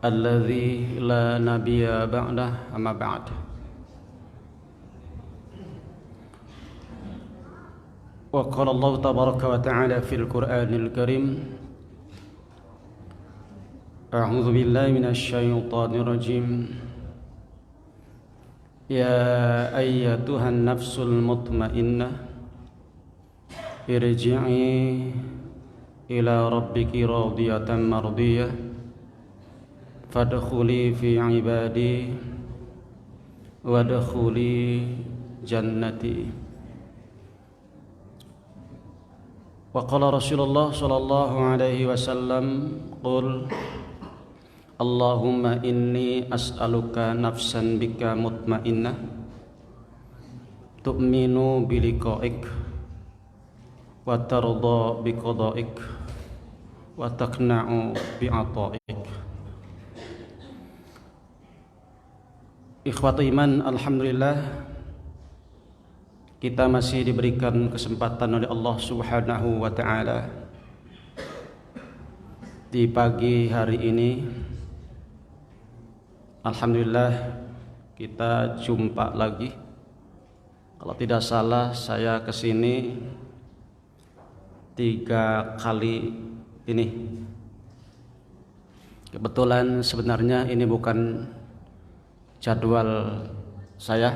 الذي لا نبي بعده أما بعد وقال الله تبارك وتعالى في القرآن الكريم أعوذ بالله من الشيطان الرجيم يا أيتها النفس المطمئنة ارجعي إلى ربك راضية مرضية فادخلي في عبادي وادخلي جنتي. وقال رسول الله صلى الله عليه وسلم قل اللهم إني أسألك نفسا بك مطمئنة تؤمن بلقائك وترضى بقضائك وتقنع بعطائك. Ikhwatu iman, alhamdulillah kita masih diberikan kesempatan oleh Allah Subhanahu wa taala di pagi hari ini. Alhamdulillah kita jumpa lagi. Kalau tidak salah saya kesini 3 kali ini. Kebetulan sebenarnya ini bukan jadwal saya,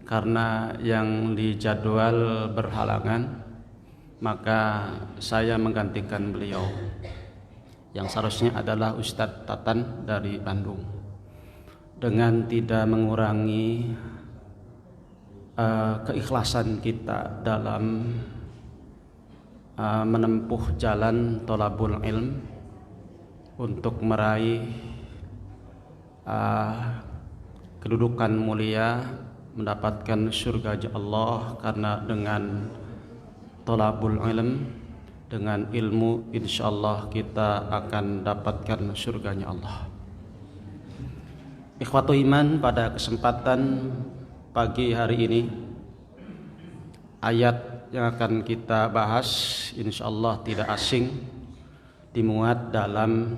karena yang dijadwal berhalangan, maka saya menggantikan beliau yang seharusnya adalah Ustadz Tatan dari Bandung, dengan tidak mengurangi keikhlasan kita dalam menempuh jalan thalabul ilm untuk meraih kedudukan mulia, mendapatkan surga Allah. Karena dengan thalabul ilm, dengan ilmu, insyaallah kita akan dapatkan surganya Allah. Ikhwatu iman, pada kesempatan pagi hari ini ayat yang akan kita bahas insyaallah tidak asing, dimuat dalam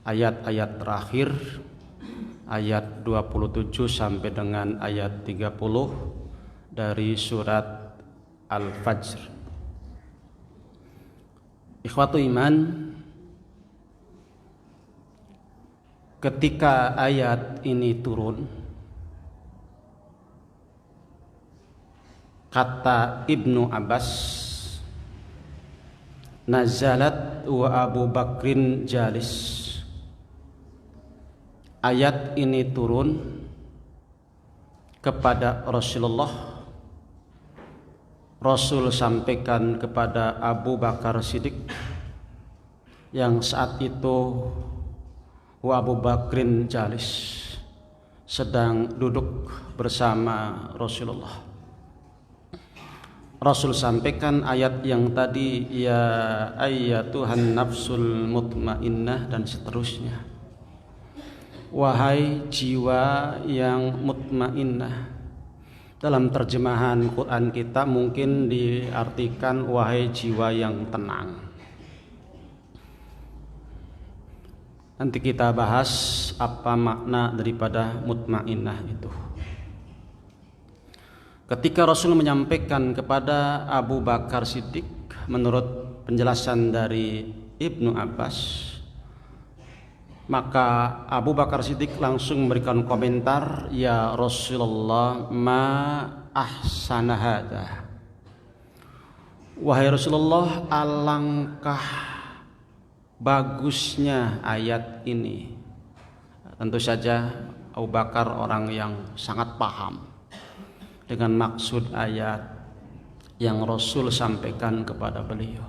ayat-ayat terakhir, ayat 27 sampai dengan ayat 30 dari surat Al-Fajr. Ikhwatu iman, ketika ayat ini turun, kata Ibnu Abbas, nazalat wa Abu Bakrin jalis. Ayat ini turun kepada Rasulullah. Rasul sampaikan kepada Abu Bakar Siddiq, yang saat itu wa Abu Bakrin jalis, sedang duduk bersama Rasulullah. Rasul sampaikan ayat yang tadi, ya ayyatuhan nafsul mutmainnah, dan seterusnya. Wahai jiwa yang mutmainnah. Dalam terjemahan Quran kita mungkin diartikan wahai jiwa yang tenang. Nanti kita bahas apa makna daripada mutmainnah itu. Ketika Rasul menyampaikan kepada Abu Bakar Siddiq, menurut penjelasan dari Ibnu Abbas, maka Abu Bakar Siddiq langsung memberikan komentar, ya Rasulullah, ma ahsana hadza. Wahai Rasulullah, alangkah bagusnya ayat ini. Tentu saja Abu Bakar orang yang sangat paham dengan maksud ayat yang Rasul sampaikan kepada beliau.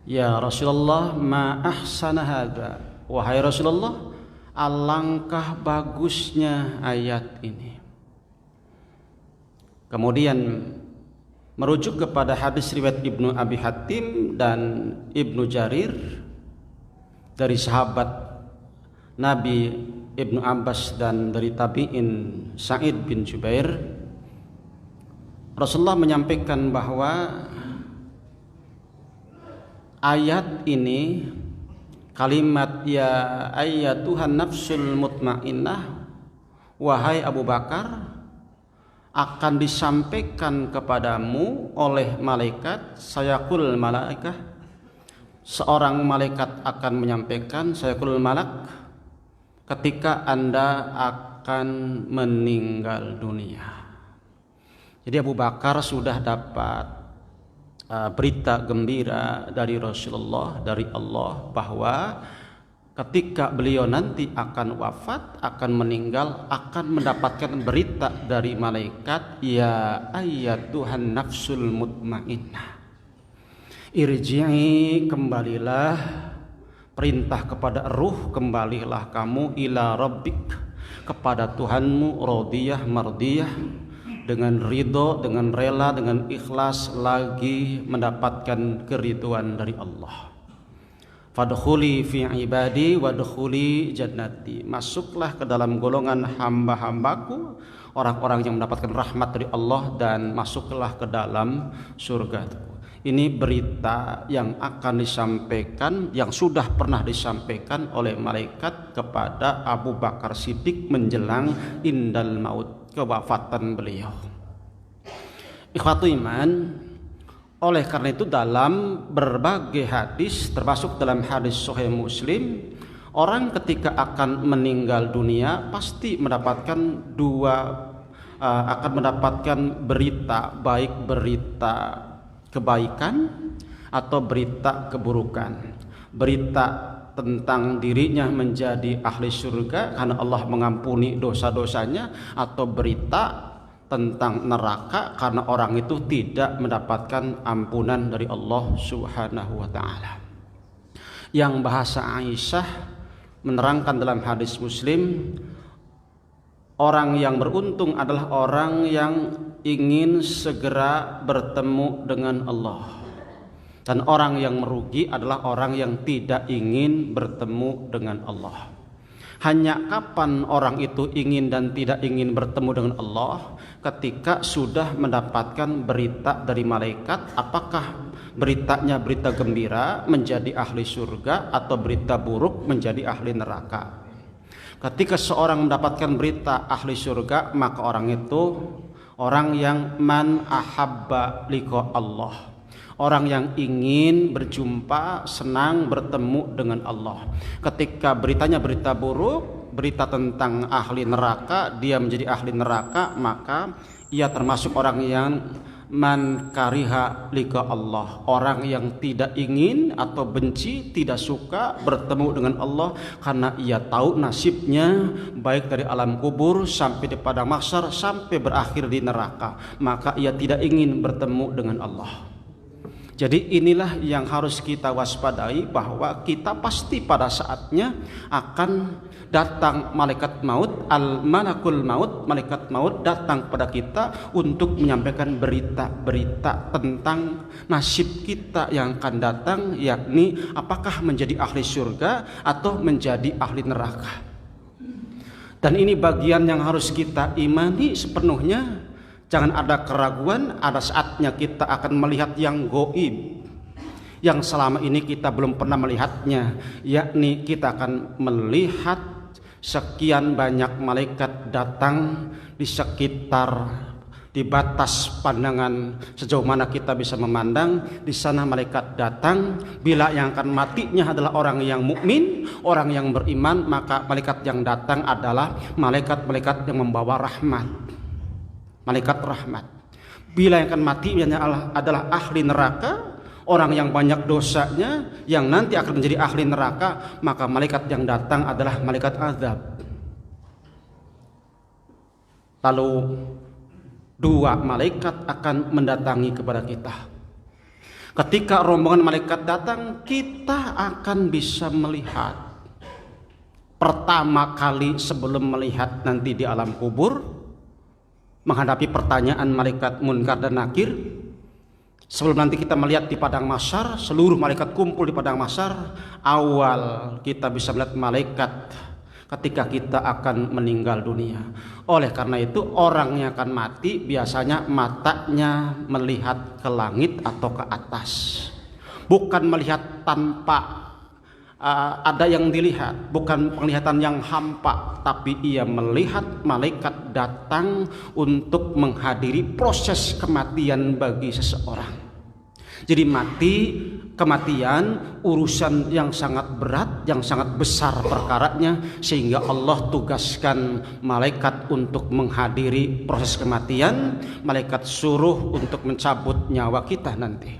Ya Rasulullah, ma ahsana hadza. Wahai Rasulullah, alangkah bagusnya ayat ini. Kemudian merujuk kepada hadis riwayat Ibnu Abi Hatim dan Ibnu Jarir dari sahabat Nabi Ibnu Abbas dan dari tabi'in Sa'id bin Jubair, Rasulullah menyampaikan bahwa ayat ini kalimat ya ayyatuhan nafsul mutmainnah, wahai Abu Bakar, akan disampaikan kepadamu oleh malaikat. Sayaqul malaikah, seorang malaikat akan menyampaikan, sayaqul malak, ketika Anda akan meninggal dunia. Jadi Abu Bakar sudah dapat berita gembira dari Rasulullah, dari Allah, bahwa ketika beliau nanti akan wafat, akan meninggal, akan mendapatkan berita dari malaikat, ya ayyatuhan nafsul mutmainnah, irji'i, kembalilah, perintah kepada ruh, kembalilah kamu ila rabbik, kepada Tuhanmu, radiyah mardiyah, dengan ridho, dengan rela, dengan ikhlas, lagi mendapatkan keridhaan dari Allah. Fadkhuli fi ibadi wadkhuli jannati, masuklah ke dalam golongan hamba-hambaku, orang-orang yang mendapatkan rahmat dari Allah, dan masuklah ke dalam surgaku. Ini berita yang akan disampaikan, yang sudah pernah disampaikan oleh malaikat kepada Abu Bakar Siddiq menjelang indal maut, kewafatan beliau. Ikhwatu iman, oleh karena itu dalam berbagai hadis, termasuk dalam hadis Sahih Muslim, orang ketika akan meninggal dunia pasti mendapatkan akan mendapatkan berita, baik berita kebaikan atau berita keburukan. Berita tentang dirinya menjadi ahli surga karena Allah mengampuni dosa-dosanya, atau berita tentang neraka karena orang itu tidak mendapatkan ampunan dari Allah Subhanahu wa taala. Yang bahasa Aisyah menerangkan dalam hadis Muslim, orang yang beruntung adalah orang yang ingin segera bertemu dengan Allah, dan orang yang merugi adalah orang yang tidak ingin bertemu dengan Allah. Hanya kapan orang itu ingin dan tidak ingin bertemu dengan Allah? Ketika sudah mendapatkan berita dari malaikat, apakah beritanya berita gembira menjadi ahli surga atau berita buruk menjadi ahli neraka. Ketika seorang mendapatkan berita ahli surga, maka orang itu orang yang man ahabba liqa Allah, orang yang ingin berjumpa, senang bertemu dengan Allah. Ketika beritanya berita buruk, berita tentang ahli neraka, dia menjadi ahli neraka, maka ia termasuk orang yang man kariha liqa Allah, orang yang tidak ingin atau benci, tidak suka bertemu dengan Allah, karena ia tahu nasibnya baik dari alam kubur sampai di padang mahsyar sampai berakhir di neraka, maka ia tidak ingin bertemu dengan Allah. Jadi inilah yang harus kita waspadai, bahwa kita pasti pada saatnya akan datang malaikat maut, al-malakul maut, malaikat maut datang kepada kita untuk menyampaikan berita-berita tentang nasib kita yang akan datang, yakni apakah menjadi ahli surga atau menjadi ahli neraka. Dan ini bagian yang harus kita imani sepenuhnya. Jangan ada keraguan, ada saatnya kita akan melihat yang gaib, yang selama ini kita belum pernah melihatnya, yakni kita akan melihat sekian banyak malaikat datang di sekitar, di batas pandangan sejauh mana kita bisa memandang. Di sana malaikat datang. Bila yang akan matinya adalah orang yang mukmin, orang yang beriman, maka malaikat yang datang adalah malaikat-malaikat yang membawa rahmat, malaikat rahmat. Bila yang akan mati adalah ahli neraka, orang yang banyak dosanya, yang nanti akan menjadi ahli neraka, maka malaikat yang datang adalah malaikat azab. Lalu dua malaikat akan mendatangi kepada kita. Ketika rombongan malaikat datang, kita akan bisa melihat pertama kali sebelum melihat nanti di alam kubur, menghadapi pertanyaan malaikat Munkar dan Nakir. Sebelum nanti kita melihat di padang mahsyar, seluruh malaikat kumpul di padang mahsyar, awal kita bisa melihat malaikat ketika kita akan meninggal dunia. Oleh karena itu, orang yang akan mati biasanya matanya melihat ke langit atau ke atas, bukan melihat tanpa ada yang dilihat, bukan penglihatan yang hampa, tapi ia melihat malaikat datang untuk menghadiri proses kematian bagi seseorang. Jadi kematian urusan yang sangat berat, yang sangat besar perkaranya, sehingga Allah tugaskan malaikat untuk menghadiri proses kematian. Malaikat suruh untuk mencabut nyawa kita nanti.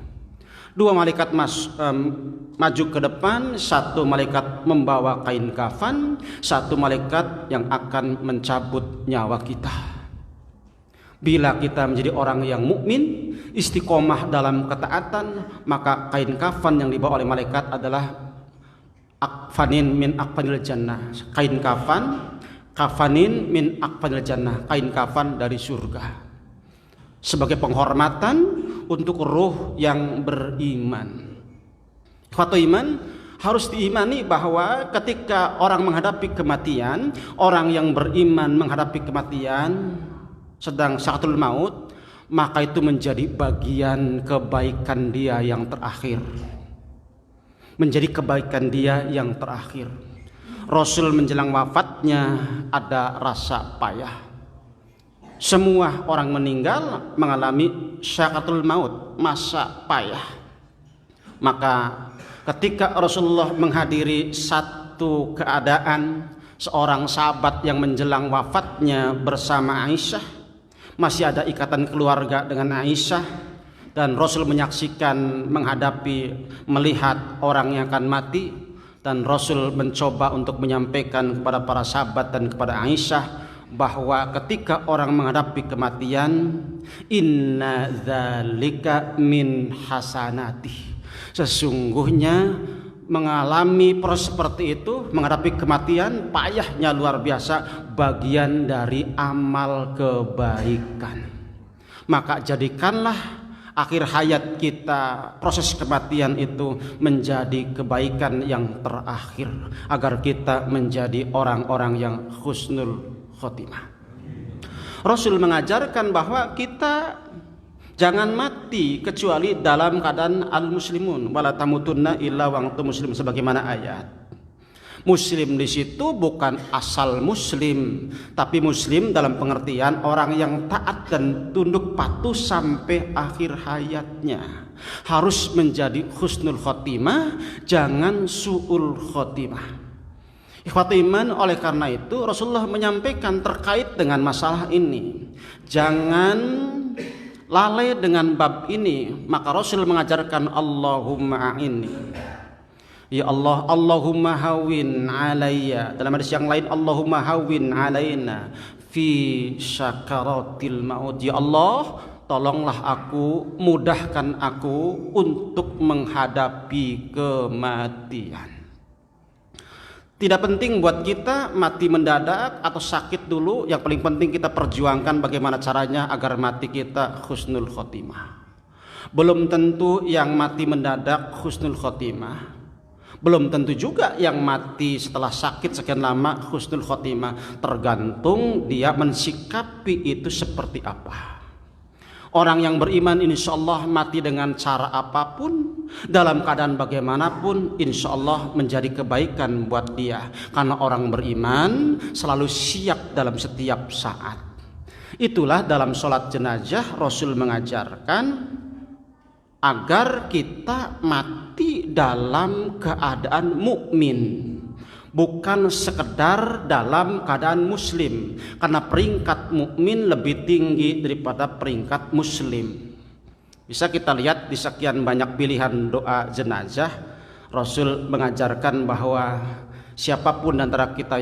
Dua malaikat maju ke depan, satu malaikat membawa kain kafan, satu malaikat yang akan mencabut nyawa kita. Bila kita menjadi orang yang mukmin, istiqomah dalam ketaatan, maka kain kafan yang dibawa oleh malaikat adalah akfanin min akfanil jannah. Kain kafanin min akfanil jannah, kain kafan dari surga. Sebagai penghormatan untuk ruh yang beriman. Ikhwatul iman, harus diimani bahwa ketika orang menghadapi kematian, orang yang beriman menghadapi kematian sedang sakaratul maut, maka itu menjadi bagian kebaikan dia yang terakhir. Menjadi kebaikan dia yang terakhir. Rasul menjelang wafatnya ada rasa payah. Semua orang meninggal mengalami sakaratul maut, masa payah. Maka ketika Rasulullah menghadiri satu keadaan, seorang sahabat yang menjelang wafatnya bersama Aisyah, masih ada ikatan keluarga dengan Aisyah, dan Rasul menyaksikan, melihat orang yang akan mati, dan Rasul mencoba untuk menyampaikan kepada para sahabat dan kepada Aisyah bahwa ketika orang menghadapi kematian, inna dzalika min hasanati, sesungguhnya mengalami proses seperti itu, menghadapi kematian, payahnya luar biasa, bagian dari amal kebaikan. Maka jadikanlah akhir hayat kita, proses kematian itu menjadi kebaikan yang terakhir, agar kita menjadi orang-orang yang husnul khotimah. Rasul mengajarkan bahwa kita jangan mati kecuali dalam keadaan al-muslimun, wala tamutunna illa wa antum muslim, sebagaimana ayat. Muslim di situ bukan asal muslim, tapi muslim dalam pengertian orang yang taat dan tunduk patuh sampai akhir hayatnya. Harus menjadi husnul khotimah, jangan su'ul khotimah. Ikhwatul iman, oleh karena itu Rasulullah menyampaikan terkait dengan masalah ini, jangan lalai dengan bab ini. Maka Rasul mengajarkan Allahumma a'inni, ya Allah, Allahumma hawin alayya, dalam hadis yang lain Allahumma hawin alayna fi syakaratil maut, ya Allah, tolonglah aku, mudahkan aku untuk menghadapi kematian. Tidak penting buat kita mati mendadak atau sakit dulu, yang paling penting kita perjuangkan bagaimana caranya agar mati kita husnul khotimah. Belum tentu yang mati mendadak husnul khotimah, belum tentu juga yang mati setelah sakit sekian lama husnul khotimah. Tergantung dia mensikapi itu seperti apa. Orang yang beriman insya Allah mati dengan cara apapun, dalam keadaan bagaimanapun, insya Allah menjadi kebaikan buat dia. Karena orang beriman selalu siap dalam setiap saat. Itulah dalam sholat jenazah Rasul mengajarkan agar kita mati dalam keadaan mukmin, bukan sekedar dalam keadaan muslim, karena peringkat mukmin lebih tinggi daripada peringkat muslim. Bisa kita lihat di sekian banyak pilihan doa jenazah, Rasul mengajarkan bahwa siapapun antara kita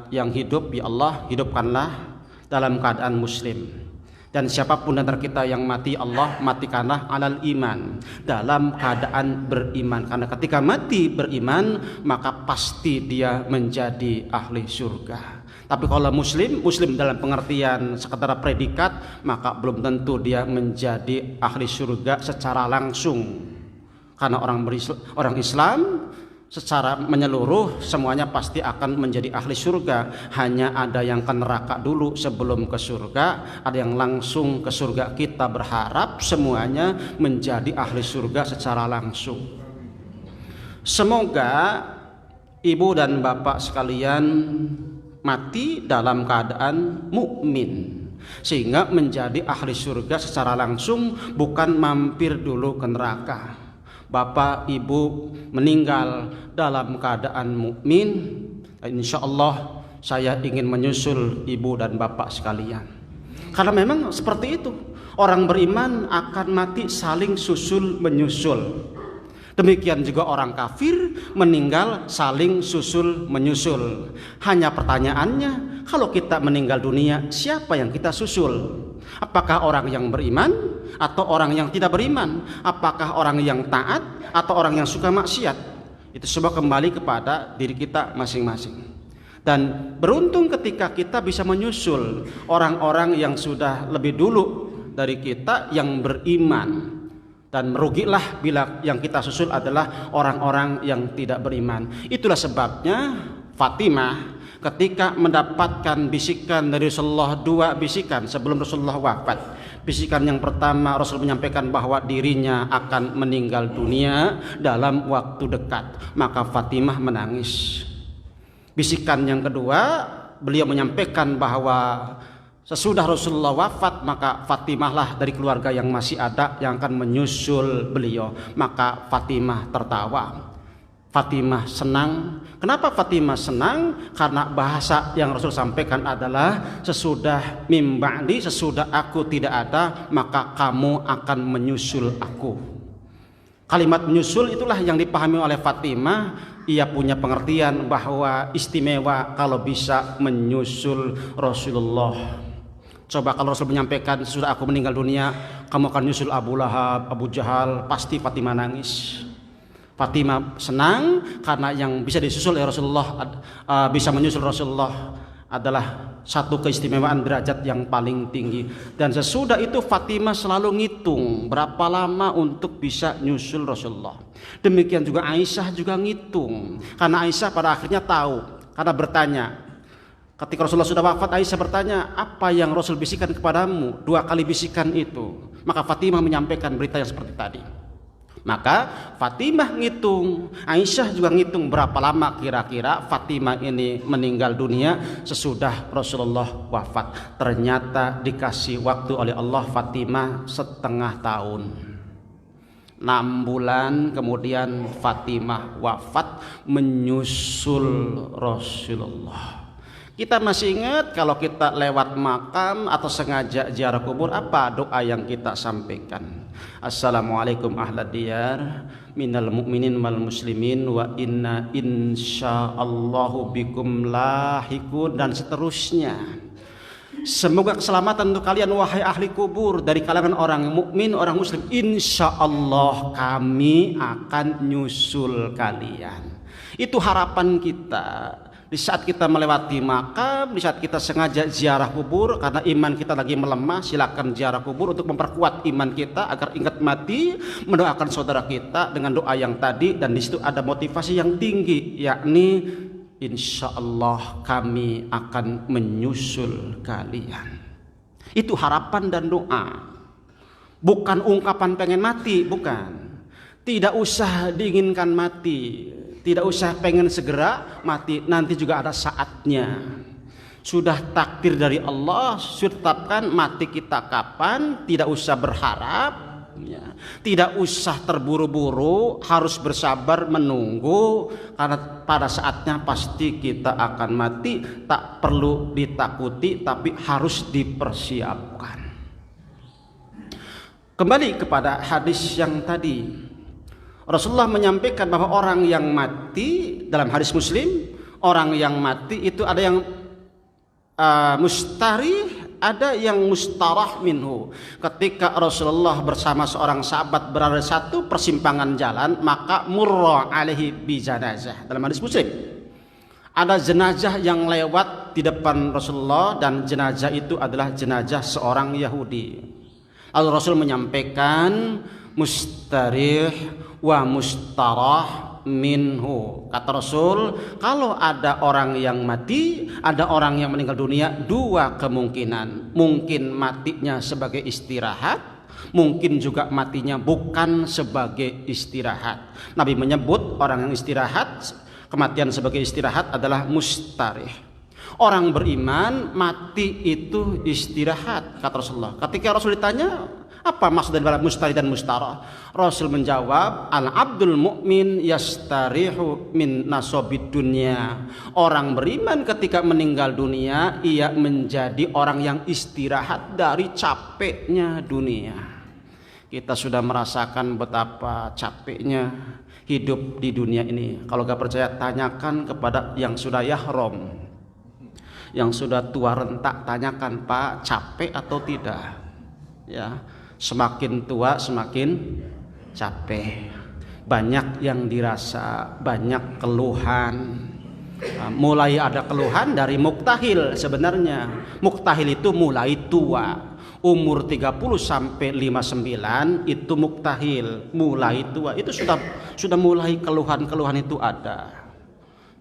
yang hidup, ya Allah, hidupkanlah dalam keadaan muslim. Dan siapapun antara kita yang mati, Allah matikanlah alal iman, dalam keadaan beriman. Karena ketika mati beriman, maka pasti dia menjadi ahli surga. Tapi kalau muslim dalam pengertian sekedar predikat, maka belum tentu dia menjadi ahli surga secara langsung. Karena orang Islam secara menyeluruh semuanya pasti akan menjadi ahli surga. Hanya ada yang ke neraka dulu sebelum ke surga, ada yang langsung ke surga. Kita berharap semuanya menjadi ahli surga secara langsung. Semoga ibu dan bapak sekalian mati dalam keadaan mukmin, sehingga menjadi ahli surga secara langsung, bukan mampir dulu ke neraka. Bapak ibu meninggal dalam keadaan mukmin, insya Allah saya ingin menyusul ibu dan bapak sekalian. Karena memang seperti itu, orang beriman akan mati saling susul menyusul. Demikian juga orang kafir meninggal saling susul menyusul. Hanya pertanyaannya, kalau kita meninggal dunia, siapa yang kita susul? Apakah orang yang beriman atau orang yang tidak beriman? Apakah orang yang taat atau orang yang suka maksiat? Itu semua kembali kepada diri kita masing-masing. Dan beruntung ketika kita bisa menyusul orang-orang yang sudah lebih dulu dari kita yang beriman. Dan merugilah bila yang kita susul adalah orang-orang yang tidak beriman. Itulah sebabnya Fatimah ketika mendapatkan bisikan dari Rasulullah, 2 bisikan sebelum Rasulullah wafat. Bisikan yang pertama, Rasul menyampaikan bahwa dirinya akan meninggal dunia dalam waktu dekat, maka Fatimah menangis. Bisikan yang kedua, beliau menyampaikan bahwa sesudah Rasulullah wafat, maka Fatimah lah dari keluarga yang masih ada yang akan menyusul beliau. Maka Fatimah tertawa, Fatimah senang. Kenapa Fatimah senang? Karena bahasa yang Rasul sampaikan adalah sesudah mimba'di, sesudah aku tidak ada, maka kamu akan menyusul aku. Kalimat menyusul itulah yang dipahami oleh Fatimah. Ia punya pengertian bahwa istimewa kalau bisa menyusul Rasulullah. Coba kalau Rasul menyampaikan sesudah aku meninggal dunia kamu akan nyusul Abu Lahab, Abu Jahal, pasti Fatimah nangis. Fatimah senang karena yang bisa disusul oleh Rasulullah, bisa menyusul Rasulullah adalah satu keistimewaan derajat yang paling tinggi. Dan sesudah itu Fatimah selalu ngitung berapa lama untuk bisa nyusul Rasulullah. Demikian juga Aisyah juga ngitung, karena Aisyah pada akhirnya tahu, karena bertanya. Ketika Rasulullah sudah wafat, Aisyah bertanya, apa yang Rasul bisikan kepadamu? 2 kali bisikan itu. Maka Fatimah menyampaikan berita yang seperti tadi. Maka Fatimah ngitung, Aisyah juga ngitung berapa lama kira-kira Fatimah ini meninggal dunia sesudah Rasulullah wafat. Ternyata dikasih waktu oleh Allah Fatimah 1/2 tahun. 6 bulan kemudian Fatimah wafat menyusul Rasulullah. Kita masih ingat kalau kita lewat makam atau sengaja ziarah kubur, apa doa yang kita sampaikan? Assalamualaikum ahlad diyar minal mu'minin wal muslimin wa inna insyaallahu bikum lahikun, dan seterusnya. Semoga keselamatan untuk kalian wahai ahli kubur dari kalangan orang mukmin, orang muslim. Insyaallah kami akan nyusul kalian. Itu harapan kita. Di saat kita melewati makam, di saat kita sengaja ziarah kubur karena iman kita lagi melemah, silakan ziarah kubur untuk memperkuat iman kita agar ingat mati, mendoakan saudara kita dengan doa yang tadi. Dan di situ ada motivasi yang tinggi, yakni insyaallah kami akan menyusul kalian. Itu harapan dan doa, bukan ungkapan pengen mati, bukan. Tidak usah diinginkan mati, tidak usah pengen segera mati, nanti juga ada saatnya. Sudah takdir dari Allah, sudah tetapkan mati kita kapan, tidak usah berharap ya. Tidak usah terburu-buru, harus bersabar menunggu, karena pada saatnya pasti kita akan mati. Tak perlu ditakuti, tapi harus dipersiapkan. Kembali kepada hadis yang tadi, Rasulullah menyampaikan bahwa orang yang mati, dalam hadis Muslim, orang yang mati itu ada yang mustarih, ada yang mustarah minhu. Ketika Rasulullah bersama seorang sahabat berada di satu persimpangan jalan, maka murra alaihi bi janazah. Dalam hadis Muslim, ada jenazah yang lewat di depan Rasulullah, dan jenazah itu adalah jenazah seorang Yahudi. Lalu Rasul menyampaikan mustarih wa mustarah minhu. Kata Rasul, kalau ada orang yang mati, ada orang yang meninggal dunia, 2 kemungkinan. Mungkin matinya sebagai istirahat, mungkin juga matinya bukan sebagai istirahat. Nabi menyebut orang yang istirahat kematian sebagai istirahat adalah mustarih. Orang beriman mati itu istirahat, kata Rasulullah. Ketika Rasul ditanya apa maksud dari mustarih dan mustarah, Rasul menjawab, al abdul mu'min yastarihu min nasobid dunya. Orang beriman ketika meninggal dunia, ia menjadi orang yang istirahat dari capeknya dunia. Kita sudah merasakan betapa capeknya hidup di dunia ini. Kalau gak percaya, tanyakan kepada yang sudah yahrom, yang sudah tua rentak, tanyakan, Pak, capek atau tidak? Ya, semakin tua semakin capek. Banyak yang dirasa, banyak keluhan. Mulai ada keluhan dari muktahil sebenarnya. Muktahil itu mulai tua. Umur 30 sampai 59 itu muktahil, mulai tua. Itu sudah mulai keluhan-keluhan itu ada.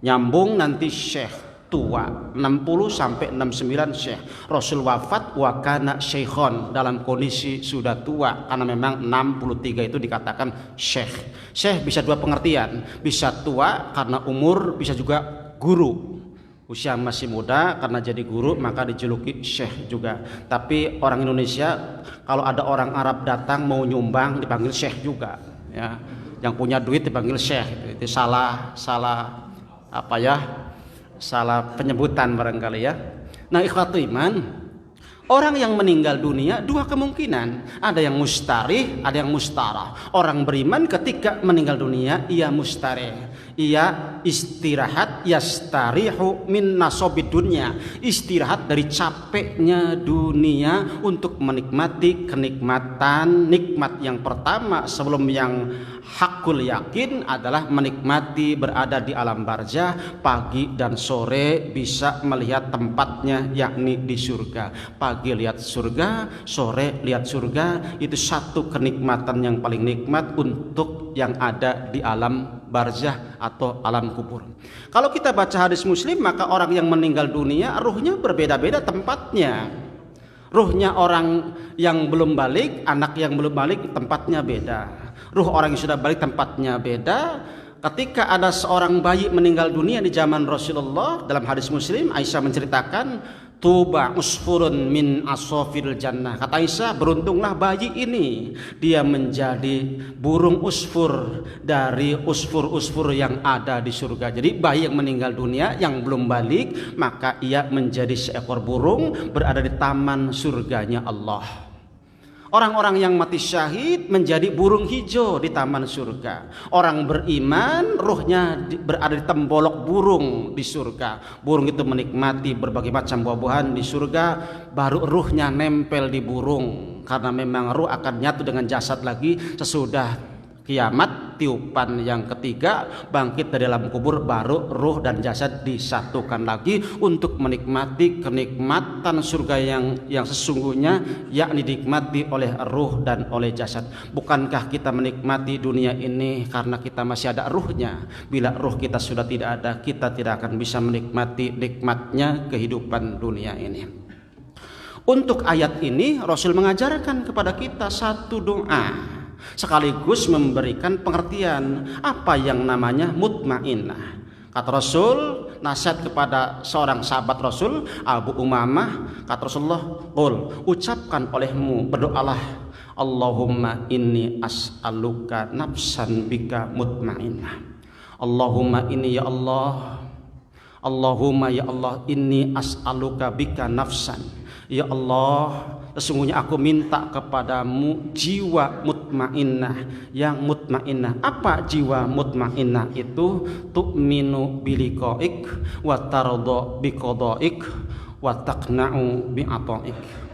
Nyambung nanti syekh tua 60 sampai 69 syekh. Rasul wafat wa kana syekhon, dalam kondisi sudah tua, karena memang 63 itu dikatakan syekh. Syekh bisa dua pengertian, bisa tua karena umur, bisa juga guru. Usia masih muda karena jadi guru maka dijuluki syekh juga. Tapi orang Indonesia kalau ada orang Arab datang mau nyumbang dipanggil syekh juga, ya. Yang punya duit dipanggil syekh. Itu salah apa ya? Salah penyebutan barangkali ya. Nah, ikhwatul iman, orang yang meninggal dunia dua kemungkinan, ada yang mustarih, ada yang mustarah. Orang beriman ketika meninggal dunia ia mustarih, ia istirahat, yastarihu min nasobid dunya, istirahat dari capeknya dunia untuk menikmati kenikmatan. Nikmat yang pertama sebelum yang hakul yakin adalah menikmati berada di alam barzah, pagi dan sore bisa melihat tempatnya, yakni di surga. Pagi lihat surga, sore lihat surga, itu satu kenikmatan yang paling nikmat untuk yang ada di alam barzah atau alam kubur. Kalau kita baca hadis Muslim, maka orang yang meninggal dunia ruhnya berbeda-beda tempatnya. Ruhnya orang yang belum balik, anak yang belum balik, tempatnya beda. Ruh orang yang sudah balik tempatnya beda. Ketika ada seorang bayi meninggal dunia di zaman Rasulullah, dalam hadis Muslim Aisyah menceritakan, tuba usfurun min asofil jannah. Kata Aisyah, beruntunglah bayi ini, dia menjadi burung usfur dari usfur-usfur yang ada di surga. Jadi bayi yang meninggal dunia yang belum balik, maka ia menjadi seekor burung berada di taman surganya Allah. Orang-orang yang mati syahid menjadi burung hijau di taman surga. Orang beriman ruhnya berada di tembolok burung di surga. Burung itu menikmati berbagai macam buah-buahan di surga, baru ruhnya nempel di burung, karena memang ruh akan nyatu dengan jasad lagi sesudah kiamat. Tiupan yang ketiga, bangkit dari dalam kubur, baru ruh dan jasad disatukan lagi untuk menikmati kenikmatan surga yang sesungguhnya, yakni dinikmati oleh ruh dan oleh jasad. Bukankah kita menikmati dunia ini karena kita masih ada ruhnya? Bila ruh kita sudah tidak ada, kita tidak akan bisa menikmati nikmatnya kehidupan dunia ini. Untuk ayat ini Rasul mengajarkan kepada kita satu doa, sekaligus memberikan pengertian apa yang namanya mutmainnah. Kata Rasul, nasihat kepada seorang sahabat Rasul, Abu Umamah, kata Rasulullah, qul, ucapkan olehmu, berdoalah, Allahumma inni as'aluka nafsan bika mutmainnah. Allahumma inni ya Allah, Allahumma ya Allah, inni as'aluka bika nafsan. Ya Allah, sesungguhnya aku minta kepadamu jiwa mutmainnah, yang mutmainnah. Apa jiwa mutmainnah itu? Tu'minu biliqaik wa tarda biqadaik wa taqna'u bi'ataik.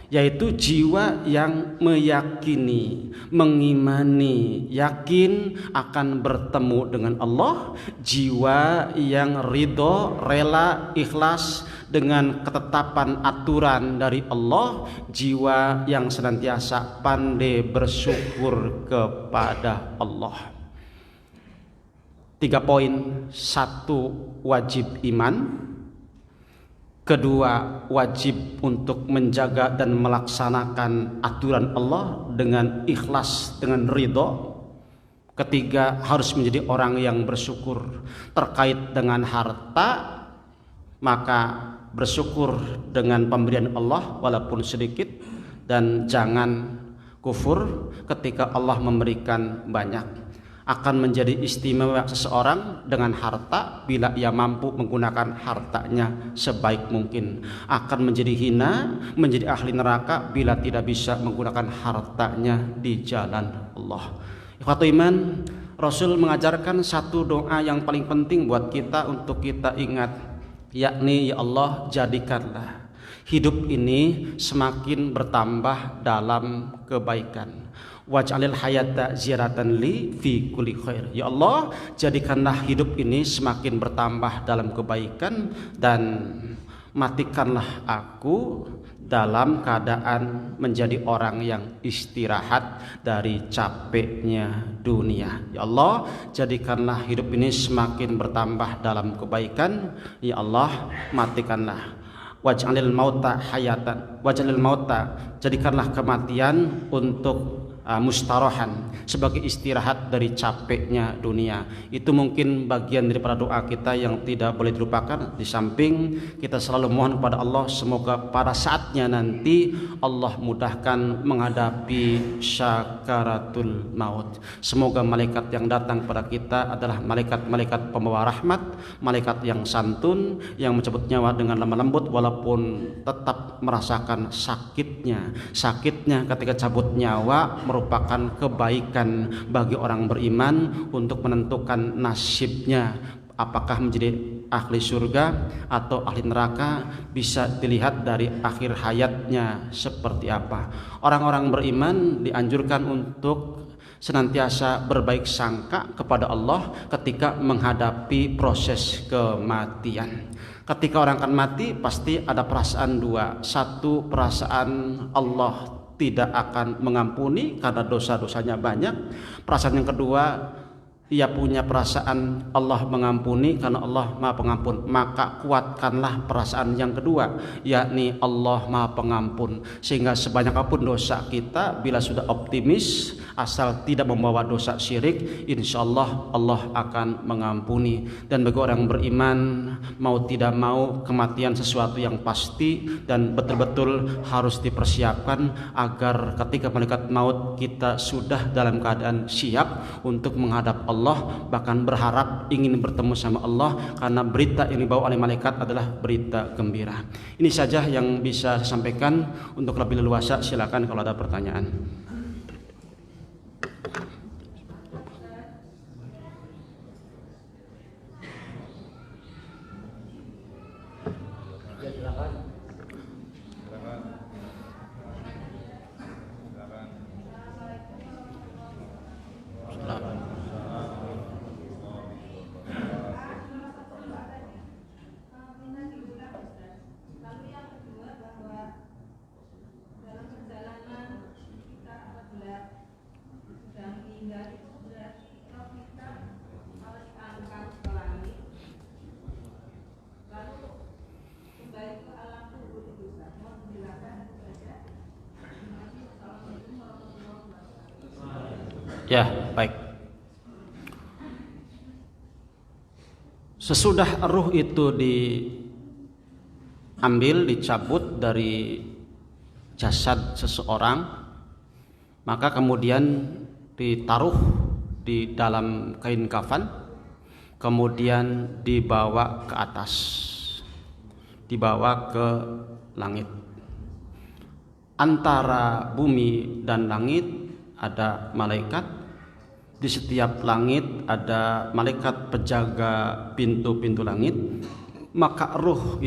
Yaitu jiwa yang meyakini, mengimani, yakin akan bertemu dengan Allah. Jiwa yang ridho, rela, ikhlas dengan ketetapan aturan dari Allah. Jiwa yang senantiasa pandai bersyukur kepada Allah. 3 poin. 1, wajib iman. 2, wajib untuk menjaga dan melaksanakan aturan Allah dengan ikhlas, dengan ridho. Ketiga, harus menjadi orang yang bersyukur. Terkait dengan harta, maka bersyukur dengan pemberian Allah walaupun sedikit, dan jangan kufur ketika Allah memberikan banyak. Akan menjadi istimewa seseorang dengan harta bila ia mampu menggunakan hartanya sebaik mungkin. Akan menjadi hina, menjadi ahli neraka bila tidak bisa menggunakan hartanya di jalan Allah. Ikhwatul iman, Rasul mengajarkan satu doa yang paling penting buat kita untuk kita ingat, yakni, ya Allah, jadikanlah hidup ini semakin bertambah dalam kebaikan. Waj'alil hayata ziyaratan li fi kulli khair. Ya Allah, jadikanlah hidup ini semakin bertambah dalam kebaikan, dan matikanlah aku dalam keadaan menjadi orang yang istirahat dari capeknya dunia. Ya Allah, jadikanlah hidup ini semakin bertambah dalam kebaikan. Ya Allah, matikanlah. Waj'alil mauta hayatan. Waj'alil mauta, jadikanlah kematian untuk mustarahan, sebagai istirahat dari capeknya dunia. Itu mungkin bagian daripada doa kita yang tidak boleh dilupakan. Di samping kita selalu mohon kepada Allah, semoga pada saatnya nanti Allah mudahkan menghadapi syakaratul maut. Semoga malaikat yang datang kepada kita adalah malaikat-malaikat pembawa rahmat, malaikat yang santun, yang mencabut nyawa dengan lemah lembut walaupun tetap merasakan sakitnya ketika cabut nyawa merupakan kebaikan bagi orang beriman untuk menentukan nasibnya, apakah menjadi ahli surga atau ahli neraka bisa dilihat dari akhir hayatnya seperti apa. Orang-orang beriman dianjurkan untuk senantiasa berbaik sangka kepada Allah ketika menghadapi proses kematian. Ketika orang akan mati pasti ada perasaan dua. Satu, perasaan Allah tidak akan mengampuni karena dosa-dosanya banyak. Perasaan yang kedua, ia punya perasaan Allah mengampuni karena Allah Maha Pengampun. Maka kuatkanlah perasaan yang kedua, yakni Allah Maha Pengampun, sehingga sebanyak apapun dosa kita, bila sudah optimis asal tidak membawa dosa syirik, insya Allah Allah akan mengampuni. Dan bagi orang beriman, mau tidak mau kematian sesuatu yang pasti dan betul-betul harus dipersiapkan agar ketika malaikat maut kita sudah dalam keadaan siap untuk menghadap Allah, bahkan berharap ingin bertemu sama Allah, karena berita yang dibawa oleh malaikat adalah berita gembira. Ini saja yang bisa saya sampaikan. Untuk lebih leluasa silakan kalau ada pertanyaan. Ya, baik. Sesudah ruh itu diambil, dicabut dari jasad seseorang, maka kemudian ditaruh di dalam kain kafan, kemudian dibawa ke atas, dibawa ke langit. Antara bumi dan langit ada malaikat. Di setiap langit ada malaikat penjaga pintu-pintu langit. Maka ruh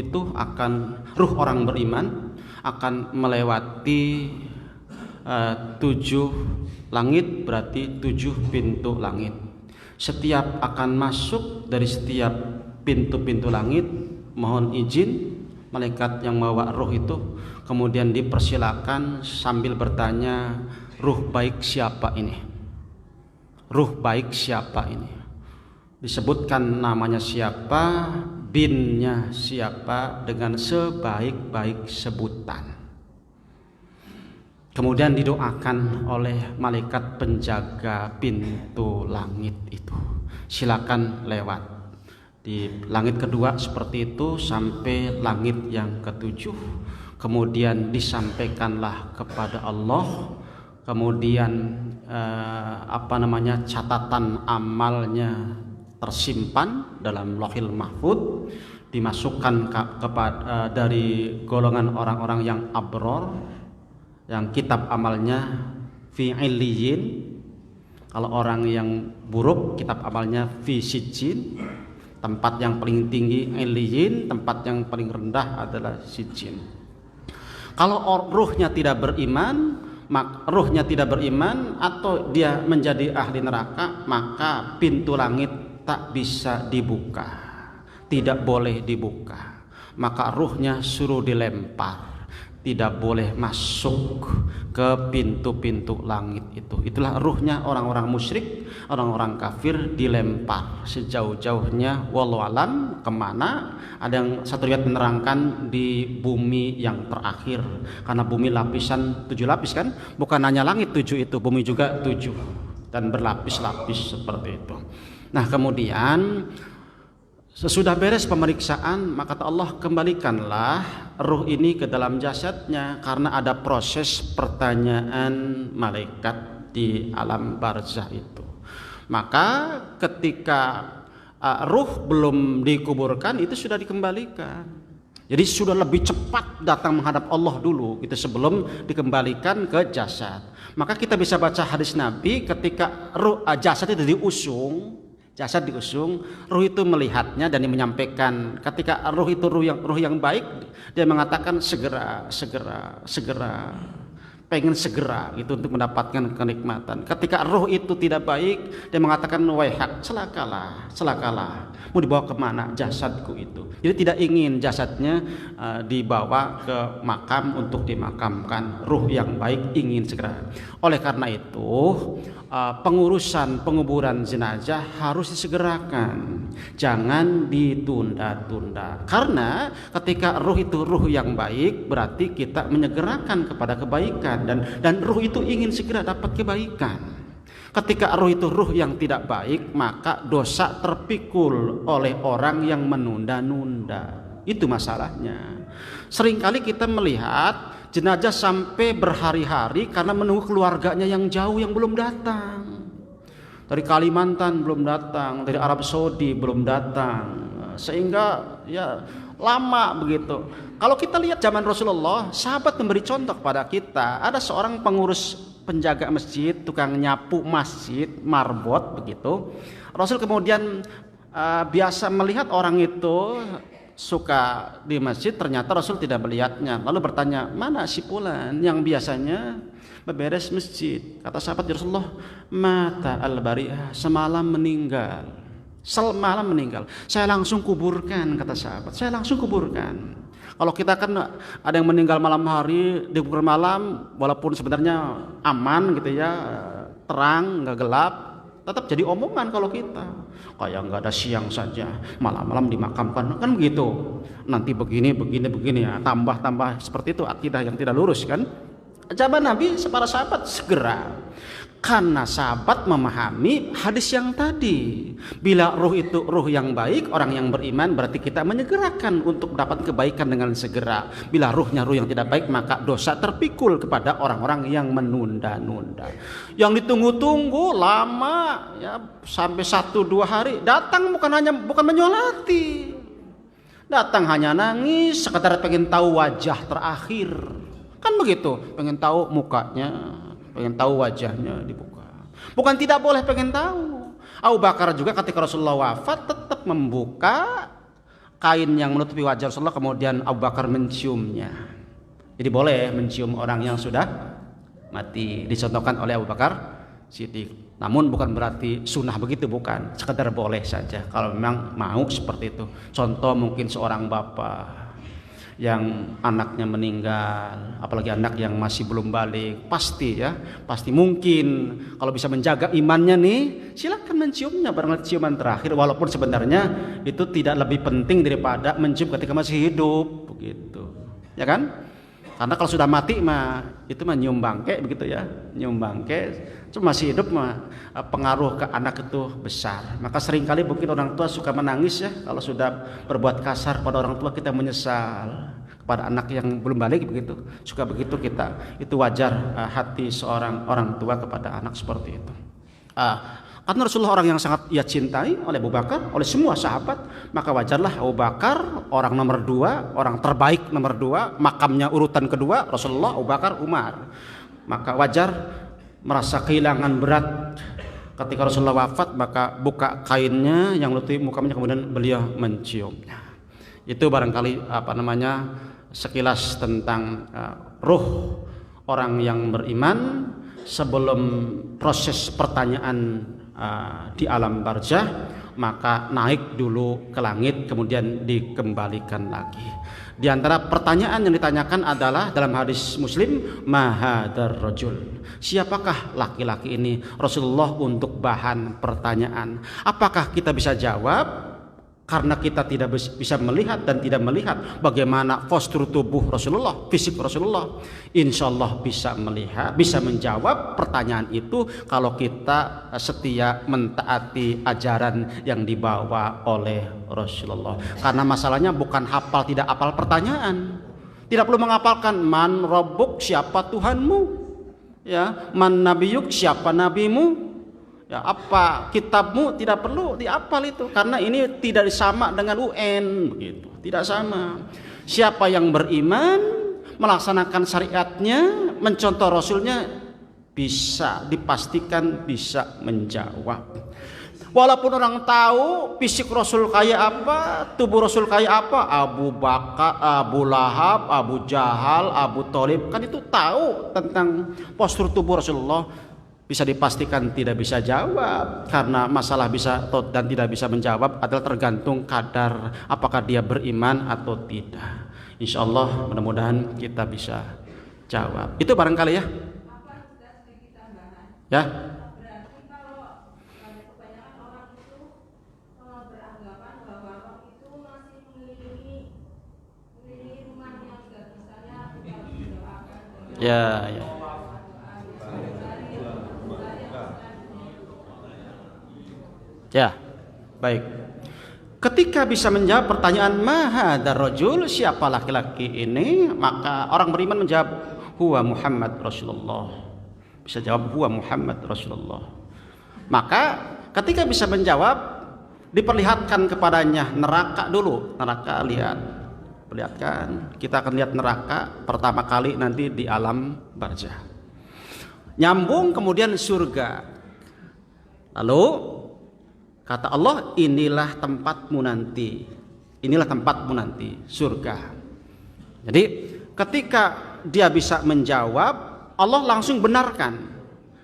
ruh orang beriman akan melewati 7 langit, berarti 7 pintu langit. Setiap akan masuk dari setiap pintu-pintu langit, mohon izin malaikat yang membawa ruh itu kemudian dipersilakan sambil bertanya, ruh baik siapa ini? Ruh baik siapa ini? Disebutkan namanya siapa, binnya siapa, dengan sebaik-baik sebutan. kemudian didoakan oleh malaikat penjaga pintu langit itu, silakan lewat. Di langit kedua seperti itu sampai langit yang ketujuh. Kemudian disampaikanlah kepada Allah. Kemudian catatan amalnya tersimpan dalam Lauhil Mahfuz, dimasukkan kepada dari golongan orang-orang yang abror, yang kitab amalnya fi illiyin. Kalau orang yang buruk, kitab amalnya fi sijjin. Tempat yang paling tinggi illiyin, tempat yang paling rendah adalah sijjin. Kalau ruhnya tidak beriman, atau dia menjadi ahli neraka, maka pintu langit tak bisa dibuka, tidak boleh dibuka. Maka ruhnya suruh dilempar, tidak boleh masuk ke pintu-pintu langit itu. Itulah ruhnya orang-orang musyrik, orang-orang kafir, dilempar sejauh-jauhnya, wallahu alam kemana. Ada yang satu riwayat menerangkan di bumi yang terakhir, karena bumi lapisan 7 lapis kan, bukan hanya langit 7 itu, bumi juga 7 dan berlapis-lapis seperti itu. Nah kemudian sesudah beres pemeriksaan, maka Allah kembalikanlah ruh ini ke dalam jasadnya, karena ada proses pertanyaan malaikat di alam barzah itu. Maka ketika ruh belum dikuburkan, itu sudah dikembalikan. Jadi sudah lebih cepat datang menghadap Allah dulu gitu, sebelum dikembalikan ke jasad. Maka kita bisa baca hadis Nabi ketika jasad itu diusung. Jasad diusung, ruh itu melihatnya dan menyampaikan. Ketika ruh itu ruh yang baik, dia mengatakan segera, pengen segera itu untuk mendapatkan kenikmatan. Ketika ruh itu tidak baik, dia mengatakan waihak, celakalah. Mau dibawa kemana jasadku itu? Jadi tidak ingin jasadnya dibawa ke makam untuk dimakamkan. Ruh yang baik ingin segera. Oleh karena itu pengurusan penguburan jenazah harus disegerakan, jangan ditunda-tunda. Karena ketika ruh itu ruh yang baik, berarti kita menyegerakan kepada kebaikan, dan ruh itu ingin segera dapat kebaikan. Ketika ruh itu ruh yang tidak baik, maka dosa terpikul oleh orang yang menunda-nunda. Itu masalahnya. Seringkali kita melihat jenazah sampai berhari-hari karena menunggu keluarganya yang jauh yang belum datang. Dari Kalimantan belum datang, dari Arab Saudi belum datang, sehingga ya lama begitu. Kalau kita lihat zaman Rasulullah, sahabat memberi contoh kepada kita. Ada seorang pengurus penjaga masjid, tukang nyapu masjid, marbot begitu. Rasul kemudian biasa melihat orang itu suka di masjid, ternyata Rasul tidak melihatnya. Lalu bertanya, mana si fulan yang biasanya beberes masjid? Kata sahabat, ya Rasulullah, mata al-bari'ah, semalam meninggal. Saya langsung kuburkan, kata sahabat. Saya langsung kuburkan. Kalau kita kan ada yang meninggal malam hari, dikubur malam, walaupun sebenarnya aman gitu ya, terang, nggak gelap, tetap jadi omongan kalau kita. Kayak nggak ada siang saja, malam-malam dimakamkan, kan begitu. Nanti begini ya, tambah seperti itu, akidah yang tidak lurus kan. Zaman Nabi, para sahabat segera. Karena sahabat memahami hadis yang tadi. Bila ruh itu ruh yang baik, orang yang beriman, berarti kita menyegerakan untuk mendapat kebaikan dengan segera. Bila ruhnya ruh yang tidak baik, maka dosa terpikul kepada orang-orang yang menunda-nunda. Yang ditunggu-tunggu lama ya, sampai 1-2 hari datang, bukan menyolati. Datang hanya nangis, sekedar pengen tahu wajah terakhir. Kan begitu, pengen tahu mukanya, pengen tahu wajahnya dibuka. Bukan tidak boleh pengen tahu. Abu Bakar juga ketika Rasulullah wafat tetap membuka kain yang menutupi wajah Rasulullah, kemudian Abu Bakar menciumnya. Jadi boleh mencium orang yang sudah mati, dicontohkan oleh Abu Bakar Siddiq. Namun bukan berarti sunnah begitu, bukan. Sekedar boleh saja kalau memang mau seperti itu. Contoh mungkin seorang bapak yang anaknya meninggal, apalagi anak yang masih belum balik, pasti mungkin kalau bisa menjaga imannya nih, silakan menciumnya barangkali ciuman terakhir, walaupun sebenarnya itu tidak lebih penting daripada mencium ketika masih hidup, begitu, ya kan? Karena kalau sudah mati mah itu mah nyium bangke begitu ya, nyium bangke. Cuma masih hidup mah pengaruh ke anak itu besar. Maka seringkali mungkin orang tua suka menangis ya kalau sudah berbuat kasar pada orang tua, kita menyesal. Kepada anak yang belum balik begitu, suka begitu kita. Itu wajar hati seorang orang tua kepada anak seperti itu. Karena Rasulullah orang yang sangat ia cintai oleh Abu Bakar, oleh semua sahabat, maka wajarlah Abu Bakar orang nomor 2, orang terbaik nomor 2, makamnya urutan kedua Rasulullah, Abu Bakar, Umar. Maka wajar merasa kehilangan berat ketika Rasulullah wafat, maka buka kainnya yang menutupi mukanya, kemudian beliau menciumnya. Itu barangkali sekilas tentang ruh orang yang beriman sebelum proses pertanyaan di alam barzah, maka naik dulu ke langit kemudian dikembalikan lagi. Di antara pertanyaan yang ditanyakan adalah dalam hadis Muslim, mahadar rajul, siapakah laki-laki ini? Rasulullah untuk bahan pertanyaan. Apakah kita bisa jawab? Karena kita tidak bisa melihat dan tidak melihat bagaimana postur tubuh Rasulullah, fisik Rasulullah. Insya Allah bisa melihat, bisa menjawab pertanyaan itu kalau kita setia mentaati ajaran yang dibawa oleh Rasulullah. Karena masalahnya bukan hafal tidak hafal pertanyaan. Tidak perlu menghafalkan man rabbuk, siapa Tuhanmu, ya, man nabiyuk, siapa nabimu. Ya, apa kitabmu, tidak perlu dihafal itu, karena ini tidak sama dengan UN begitu, tidak sama. Siapa yang beriman, melaksanakan syariatnya, mencontoh Rasulnya, bisa dipastikan bisa menjawab. Walaupun orang tahu fisik Rasul kayak apa, tubuh Rasul kayak apa, Abu Bakar, Abu Lahab, Abu Jahal, Abu Thalib, kan itu tahu tentang postur tubuh Rasulullah. Bisa dipastikan tidak bisa jawab, karena masalah bisa dan tidak bisa menjawab adalah tergantung kadar apakah dia beriman atau tidak. Insya Allah mudah-mudahan kita bisa jawab. Itu barangkali ya. Ya. Ya, ya. Ya, baik. Ketika bisa menjawab pertanyaan mahadar rajul, siapa laki-laki ini, maka orang beriman menjawab huwa Muhammad Rasulullah. Bisa jawab huwa Muhammad Rasulullah. Maka ketika bisa menjawab, diperlihatkan kepadanya neraka dulu. Neraka, lihat, perlihatkan. Kita akan lihat neraka pertama kali nanti di alam barzah. Nyambung kemudian surga. Lalu kata Allah, inilah tempatmu nanti. Inilah tempatmu nanti, surga. Jadi ketika dia bisa menjawab, Allah langsung benarkan.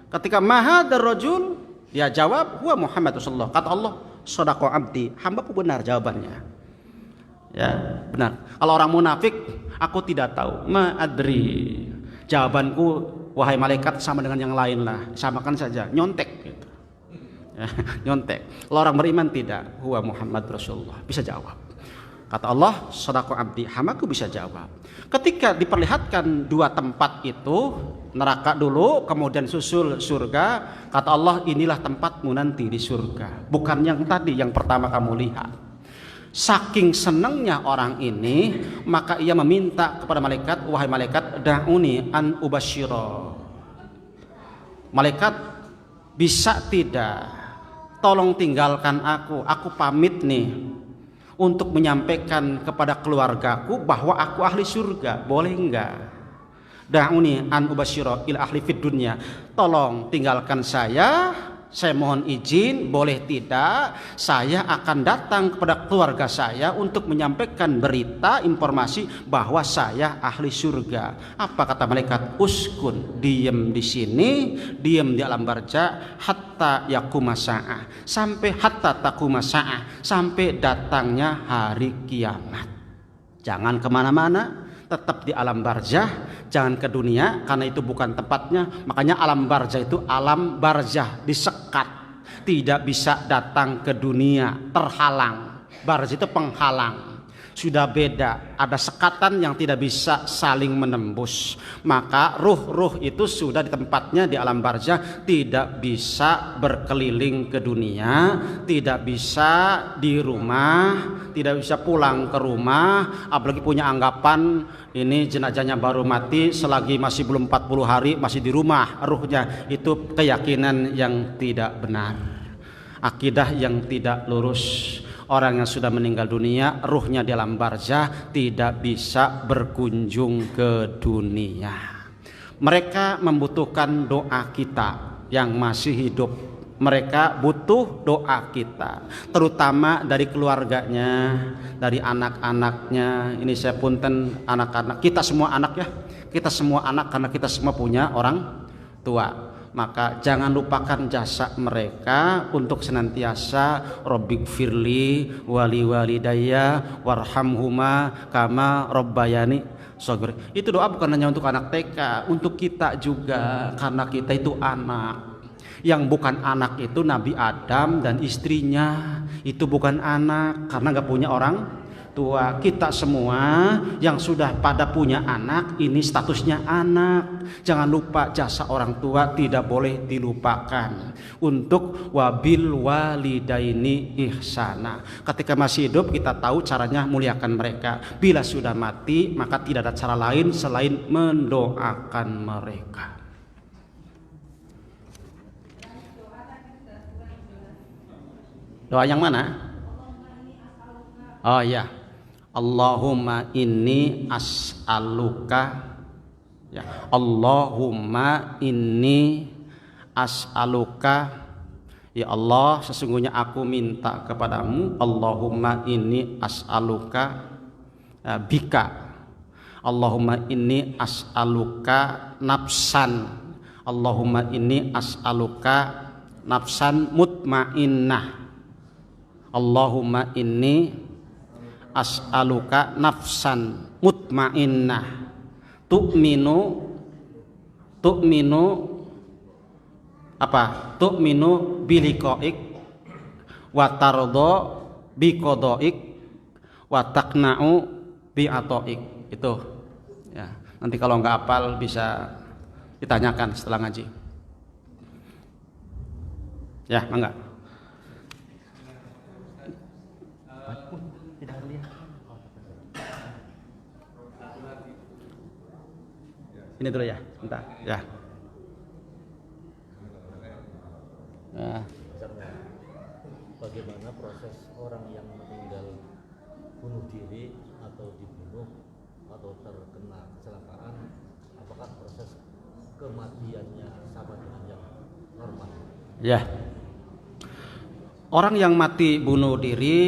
Ketika mahadar rajul, dia jawab huwa Muhammad Rasulullah. Kata Allah, shadaqa abdi, hambaku benar jawabannya. Ya, benar. Kalau orang munafik, aku tidak tahu, ma adri. Jawabanku wahai malaikat sama dengan yang lain lah, samakan saja, nyontek gitu. Ya, nyontek. Kalau orang beriman tidak, huwa Muhammad Rasulullah, bisa jawab. Kata Allah, shadaqa abdi, hamaku bisa jawab. Ketika diperlihatkan dua tempat itu, neraka dulu kemudian susul surga, kata Allah, inilah tempatmu nanti di surga, bukan yang tadi yang pertama kamu lihat. Saking senangnya orang ini, maka ia meminta kepada malaikat, wahai malaikat, da'uni an ubasyira. Malaikat, bisa tidak tolong tinggalkan aku pamit nih untuk menyampaikan kepada keluargaku bahwa aku ahli surga, boleh enggak? Da'uni an ubasyira ila ahli fid dunya, tolong tinggalkan saya mohon izin, boleh tidak saya akan datang kepada keluarga saya untuk menyampaikan berita, informasi bahwa saya ahli surga. Apa kata malaikat? Uskun, diam di sini, diam di alam barzah hatta yaquma sa'ah, sampai hatta taquma sa'ah, sampai datangnya hari kiamat. Jangan kemana-mana, tetap di alam barzah, jangan ke dunia karena itu bukan tempatnya. Makanya alam barzah itu alam barzah, disekat, tidak bisa datang ke dunia, terhalang. Barzah itu penghalang. Sudah beda, ada sekatan yang tidak bisa saling menembus. Maka ruh-ruh itu sudah di tempatnya di alam barzah, tidak bisa berkeliling ke dunia, tidak bisa di rumah, tidak bisa pulang ke rumah, apalagi punya anggapan ini jenazahnya baru mati selagi masih belum 40 hari masih di rumah ruhnya. Itu keyakinan yang tidak benar, akidah yang tidak lurus. Orang yang sudah meninggal dunia, ruhnya di alam barzah, tidak bisa berkunjung ke dunia. Mereka membutuhkan doa kita yang masih hidup. Mereka butuh doa kita, terutama dari keluarganya, dari anak-anaknya. Ini saya punten anak-anak, kita semua anak ya, kita semua anak karena kita semua punya orang tua. Maka jangan lupakan jasa mereka untuk senantiasa Rabbik firli wali walidayya warhamhuma kama rabbayani shaghira. Itu doa bukan hanya untuk anak TK, untuk kita juga, karena kita itu anak. Yang bukan anak itu Nabi Adam dan istrinya, itu bukan anak karena gak punya orang tua. Kita semua yang sudah pada punya anak, ini statusnya anak. Jangan lupa jasa orang tua tidak boleh dilupakan. Untuk wabil walidaini ihsana, ketika masih hidup kita tahu caranya muliakan mereka. Bila sudah mati maka tidak ada cara lain selain mendoakan mereka. Doa yang mana? Oh ya, Allahumma inni as'aluka, ya, Allahumma inni as'aluka, ya Allah sesungguhnya aku minta kepadamu. Allahumma inni as'aluka bika, Allahumma inni as'aluka nafsan, Allahumma inni as'aluka nafsan mutmainnah, Allahumma inni as'aluka nafsan mutmainnah tu'minu apa? Tu'minu biliqa'ik wa tardha biqada'ik wa taqna'u bi'ata'ik. Itu ya, nanti kalau nggak hafal bisa ditanyakan setelah ngaji ya. Enggak ini dulu ya, bentar ya. Nah. Bagaimana proses orang yang meninggal bunuh diri atau dibunuh atau terkena kecelakaan, apakah proses kematiannya sama dengan yang normal? Ya, orang yang mati bunuh diri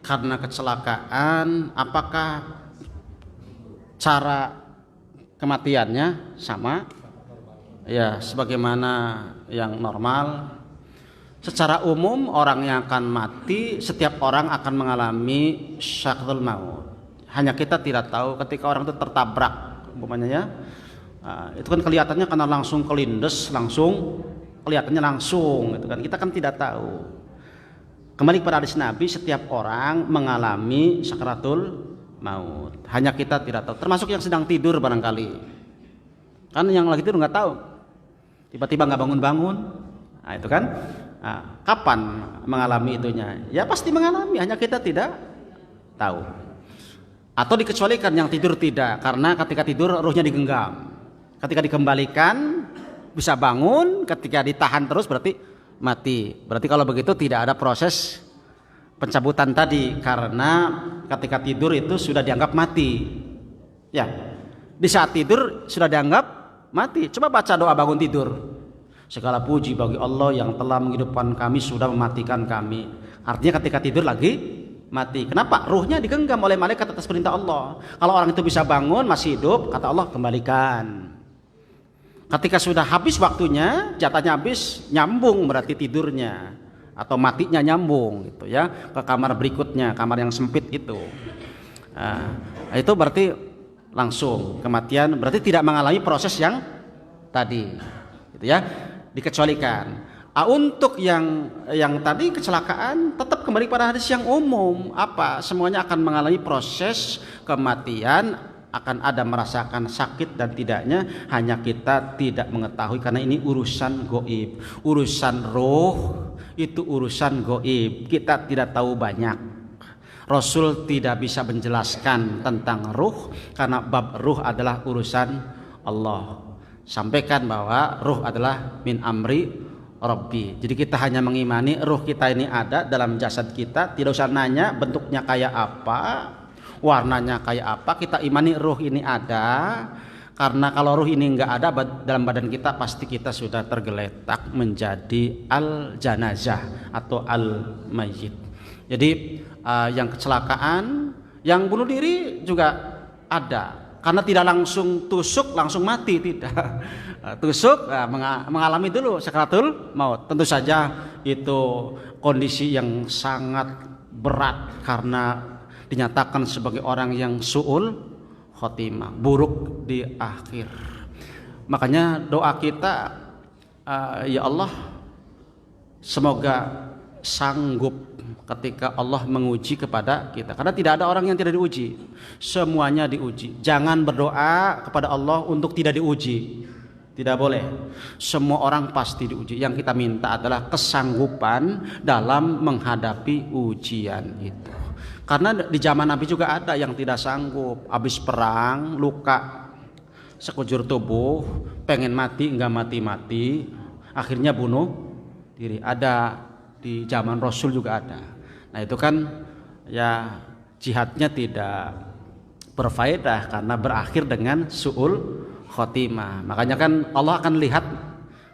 karena kecelakaan, apakah cara kematiannya sama? Ya, sebagaimana yang normal. Secara umum orang yang akan mati, setiap orang akan mengalami syakhrul maut. Hanya kita tidak tahu ketika orang itu tertabrak umpamanya ya. Itu kan kelihatannya karena langsung kelindes, langsung kelihatannya langsung gitu kan. Kita kan tidak tahu. Kembali kepada hadis Nabi, setiap orang mengalami sakratul maut. Hanya kita tidak tahu. Termasuk yang sedang tidur barangkali. Kan yang lagi tidur nggak tahu. Tiba-tiba nggak bangun-bangun. Nah, itu kan. Nah, kapan mengalami itunya? Ya pasti mengalami, hanya kita tidak tahu. Atau dikecualikan yang tidur tidak, karena ketika tidur ruhnya digenggam. Ketika dikembalikan bisa bangun, ketika ditahan terus berarti mati. Berarti kalau begitu tidak ada proses pencabutan tadi, karena ketika tidur itu sudah dianggap mati. Ya, di saat tidur sudah dianggap mati. Coba baca doa bangun tidur. Segala puji bagi Allah yang telah menghidupkan kami, sudah mematikan kami. Artinya ketika tidur lagi mati. Kenapa? Ruhnya digenggam oleh malaikat atas perintah Allah. Kalau orang itu bisa bangun masih hidup, kata Allah kembalikan. Ketika sudah habis waktunya, jatahnya habis, nyambung berarti tidurnya atau matinya nyambung gitu ya ke kamar berikutnya, kamar yang sempit itu. Nah, itu berarti langsung kematian, berarti tidak mengalami proses yang tadi gitu ya. Dikecualikan Untuk yang tadi kecelakaan tetap kembali pada hadis yang umum, apa semuanya akan mengalami proses kematian, akan ada merasakan sakit dan tidaknya, hanya kita tidak mengetahui karena ini urusan goib. Urusan roh itu urusan goib, kita tidak tahu banyak. Rasul tidak bisa menjelaskan tentang ruh karena bab ruh adalah urusan Allah. Sampaikan bahwa ruh adalah min amri Rabbi. Jadi kita hanya mengimani ruh kita ini ada dalam jasad kita, tidak usah nanya bentuknya kayak apa, warnanya kayak apa, kita imani ruh ini ada. Karena kalau ruh ini enggak ada dalam badan kita, pasti kita sudah tergeletak menjadi al-janazah atau al-mayyit. Jadi yang kecelakaan, yang bunuh diri juga ada. Karena tidak langsung tusuk langsung mati, tidak. Tusuk mengalami dulu sakaratul maut. Tentu saja itu kondisi yang sangat berat karena dinyatakan sebagai orang yang su'ul khotimah, buruk di akhir. Makanya doa kita, ya Allah, semoga sanggup ketika Allah menguji kepada kita, karena tidak ada orang yang tidak diuji, semuanya diuji. Jangan berdoa kepada Allah untuk tidak diuji, tidak boleh. Semua orang pasti diuji. Yang kita minta adalah kesanggupan dalam menghadapi ujian itu. Karena di zaman Nabi juga ada yang tidak sanggup, habis perang, luka sekujur tubuh, pengen mati enggak mati-mati, akhirnya bunuh diri. Ada di zaman Rasul juga ada. Nah itu kan ya jihadnya tidak berfaedah karena berakhir dengan su'ul khotimah. Makanya kan Allah akan lihat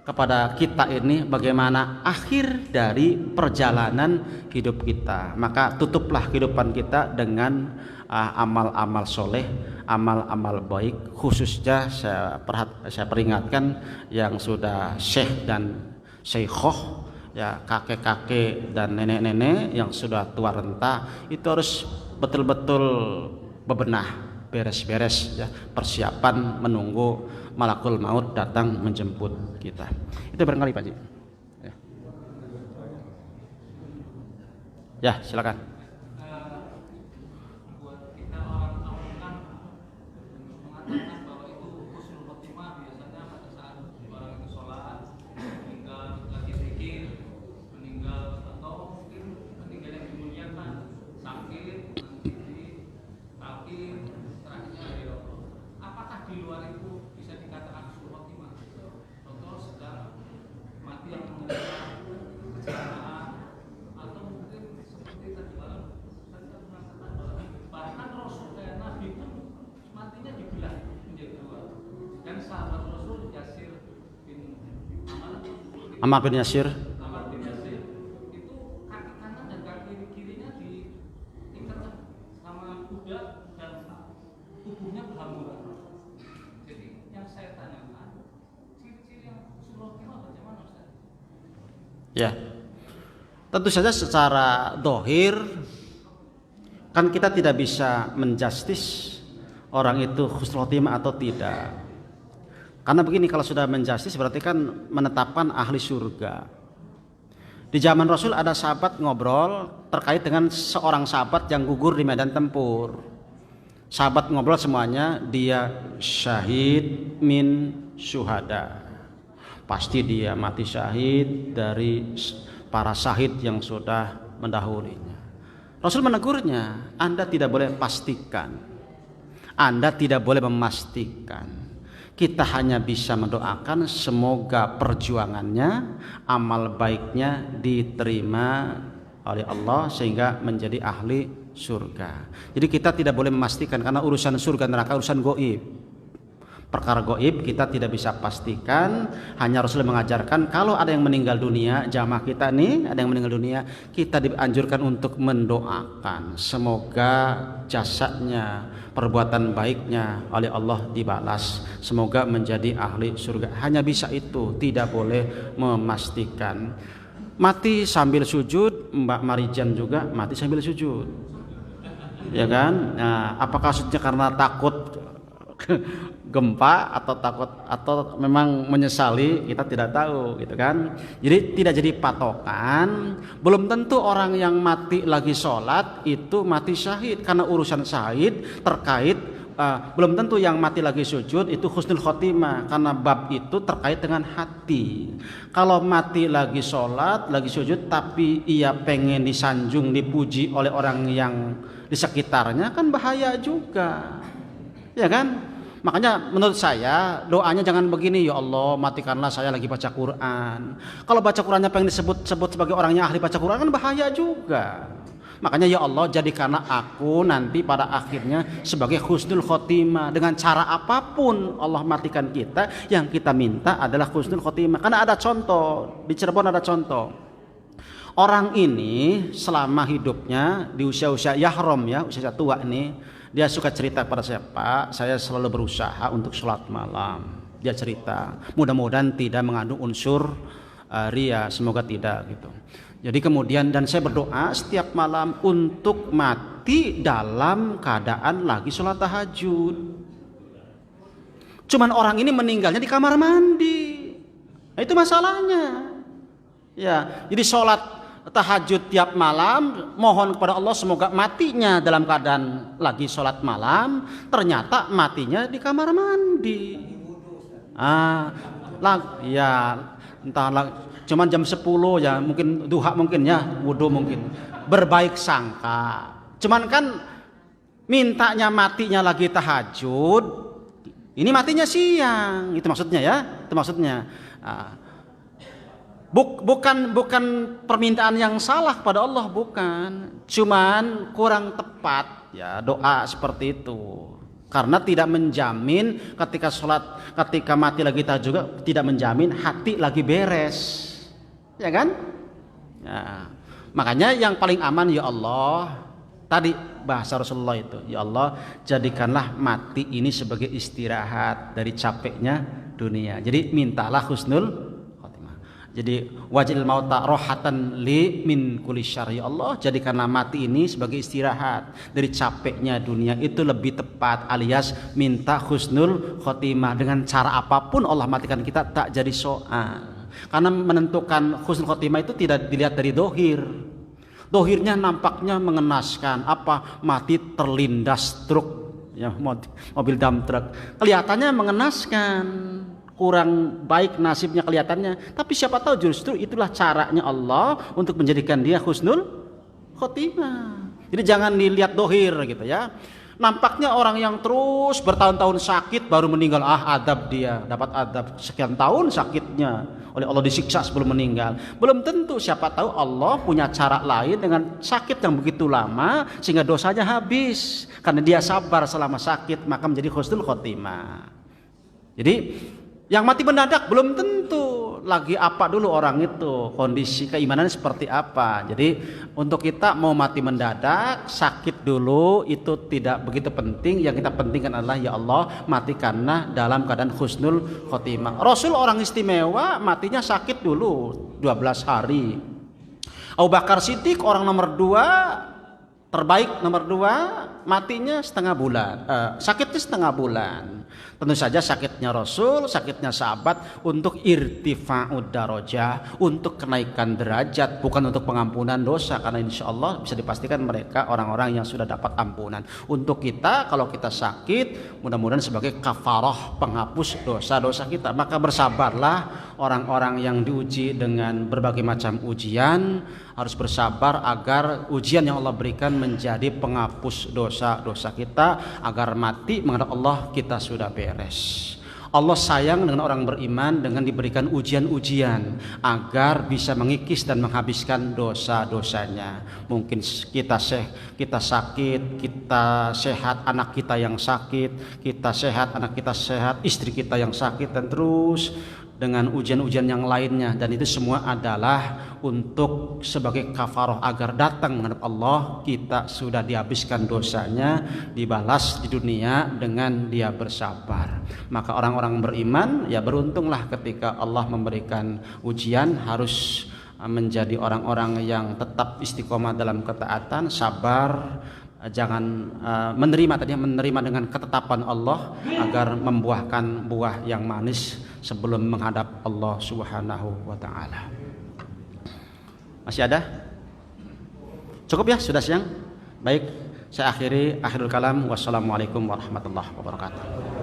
kepada kita ini bagaimana akhir dari perjalanan hidup kita. Maka tutuplah kehidupan kita dengan amal-amal soleh, amal-amal baik. Khususnya saya peringatkan yang sudah syekh dan syeikhoh, ya kakek-kakek dan nenek-nenek yang sudah tua renta, itu harus betul-betul bebenah, beres-beres ya, persiapan menunggu malakul maut datang menjemput kita. Itu barangkali Pak Ji. Ya, silakan. Ammar bin Yasir itu kaki kanan dan kaki kirinya diikat sama kuda dan tubuhnya berhamburan. Jadi yang saya tanyakan, ciri-ciri yang husnul khotimah bagaimana Ustaz? ya, tentu saja secara dohir kan kita tidak bisa menjustis orang itu husnul khotimah atau tidak. Karena begini, kalau sudah menjustis berarti kan menetapkan ahli surga. Di zaman Rasul ada sahabat ngobrol terkait dengan seorang sahabat yang gugur di medan tempur. Sahabat ngobrol semuanya, dia syahid min syuhada. Pasti dia mati syahid dari para syahid yang sudah mendahulinya. Rasul menegurnya, Anda tidak boleh pastikan, Anda tidak boleh memastikan. Kita hanya bisa mendoakan semoga perjuangannya, amal baiknya diterima oleh Allah sehingga menjadi ahli surga. Jadi kita tidak boleh memastikan karena urusan surga neraka urusan gaib. Perkara gaib kita tidak bisa pastikan. Hanya Rasul mengajarkan kalau ada yang meninggal dunia, jamaah kita nih ada yang meninggal dunia, kita dianjurkan untuk mendoakan semoga jasadnya, perbuatan baiknya oleh Allah dibalas, semoga menjadi ahli surga. Hanya bisa itu, tidak boleh memastikan. Mati sambil sujud, Mbak Marijan juga mati sambil sujud, ya kan? Nah, apakah sujudnya karena takut gempa atau takut atau memang menyesali, kita tidak tahu gitu kan. Jadi tidak jadi patokan. Belum tentu orang yang mati lagi sholat itu mati syahid, karena urusan syahid terkait belum tentu yang mati lagi sujud itu husnul khotimah, karena bab itu terkait dengan hati. Kalau mati lagi sholat lagi sujud tapi ia pengen disanjung dipuji oleh orang yang di sekitarnya, kan bahaya juga, ya kan? Makanya menurut saya doanya jangan begini, ya Allah matikanlah saya lagi baca Quran. Kalau baca Qurannya pengen disebut-sebut sebagai orangnya ahli baca Quran, kan bahaya juga. Makanya ya Allah jadikanlah aku nanti pada akhirnya sebagai husnul khotimah. Dengan cara apapun Allah matikan kita, yang kita minta adalah husnul khotimah. Karena ada contoh, di Cirebon ada contoh. Orang ini selama hidupnya di usia-usia yahrom, ya usia tua ini, dia suka cerita pada saya, Pak, saya selalu berusaha untuk sholat malam. Dia cerita, mudah-mudahan tidak mengandung unsur ria, semoga tidak gitu. Jadi kemudian, dan saya berdoa setiap malam untuk mati dalam keadaan lagi sholat tahajud. Cuman orang ini meninggalnya di kamar mandi. Nah, itu masalahnya. Ya, jadi sholat tahajud tiap malam, mohon kepada Allah semoga matinya dalam keadaan lagi sholat malam, ternyata matinya di kamar mandi. Ya entahlah, cuman jam 10 ya, mungkin duha mungkin ya, wudu mungkin, berbaik sangka. Cuman kan mintanya matinya lagi tahajud, ini matinya siang, itu maksudnya ya, itu maksudnya. Bukan permintaan yang salah pada Allah, bukan, cuman kurang tepat ya doa seperti itu, karena tidak menjamin ketika sholat, ketika mati lagi tahajud juga tidak menjamin hati lagi beres, ya kan? Ya, makanya yang paling aman ya Allah, tadi bahasa Rasulullah itu, ya Allah jadikanlah mati ini sebagai istirahat dari capeknya dunia. Jadi mintalah husnul. Jadi wajil mauta rohatan li min kulli syarr, ya Allah jadikanlah mati ini sebagai istirahat dari capeknya dunia. Itu lebih tepat, alias minta husnul khotimah. Dengan cara apapun Allah matikan kita tak jadi soal, karena menentukan husnul khotimah itu tidak dilihat dari dohir. Dohirnya nampaknya mengenaskan, apa mati terlindas truk ya, mobil dump truck, kelihatannya mengenaskan, kurang baik nasibnya kelihatannya, tapi siapa tahu justru itulah caranya Allah untuk menjadikan dia husnul khotimah. Jadi jangan dilihat dohir gitu ya. Nampaknya orang yang terus bertahun-tahun sakit baru meninggal, adab dia, dapat adab sekian tahun sakitnya, oleh Allah disiksa sebelum meninggal. Belum tentu, siapa tahu Allah punya cara lain dengan sakit yang begitu lama sehingga dosanya habis. Karena dia sabar selama sakit, maka menjadi husnul khotimah. Jadi yang mati mendadak belum tentu lagi apa dulu orang itu, kondisi keimanannya seperti apa. Jadi untuk kita mau mati mendadak, sakit dulu itu tidak begitu penting. Yang kita pentingkan adalah ya Allah matikanlah dalam keadaan husnul khotimah. Rasul orang istimewa, matinya sakit dulu 12 hari. Abu Bakar Siddiq orang nomor 2 terbaik, nomor 2 matinya setengah bulan, sakitnya setengah bulan. Tentu saja sakitnya Rasul, sakitnya sahabat untuk irtifa'ud darajah, untuk kenaikan derajat, bukan untuk pengampunan dosa, karena insya Allah bisa dipastikan mereka orang-orang yang sudah dapat ampunan. Untuk kita, kalau kita sakit, mudah-mudahan sebagai kafarah, penghapus dosa-dosa kita. Maka bersabarlah orang-orang yang diuji dengan berbagai macam ujian, harus bersabar agar ujian yang Allah berikan menjadi penghapus dosa-dosa kita, agar mati menghadap Allah kita sudah beres. Allah sayang dengan orang beriman dengan diberikan ujian-ujian agar bisa mengikis dan menghabiskan dosa-dosanya. Mungkin kita sakit, kita sehat, anak kita yang sakit, kita sehat, anak kita sehat, istri kita yang sakit, dan terus dengan ujian-ujian yang lainnya, dan itu semua adalah untuk sebagai kafarah agar datang menghadap Allah kita sudah dihabiskan dosanya, dibalas di dunia dengan dia bersabar. Maka orang-orang beriman ya beruntunglah ketika Allah memberikan ujian, harus menjadi orang-orang yang tetap istiqomah dalam ketaatan, sabar, jangan menerima dengan ketetapan Allah agar membuahkan buah yang manis sebelum menghadap Allah Subhanahu wa taala. Masih ada? Cukup ya, sudah siang. Baik, saya akhirul kalam. Wassalamualaikum warahmatullahi wabarakatuh.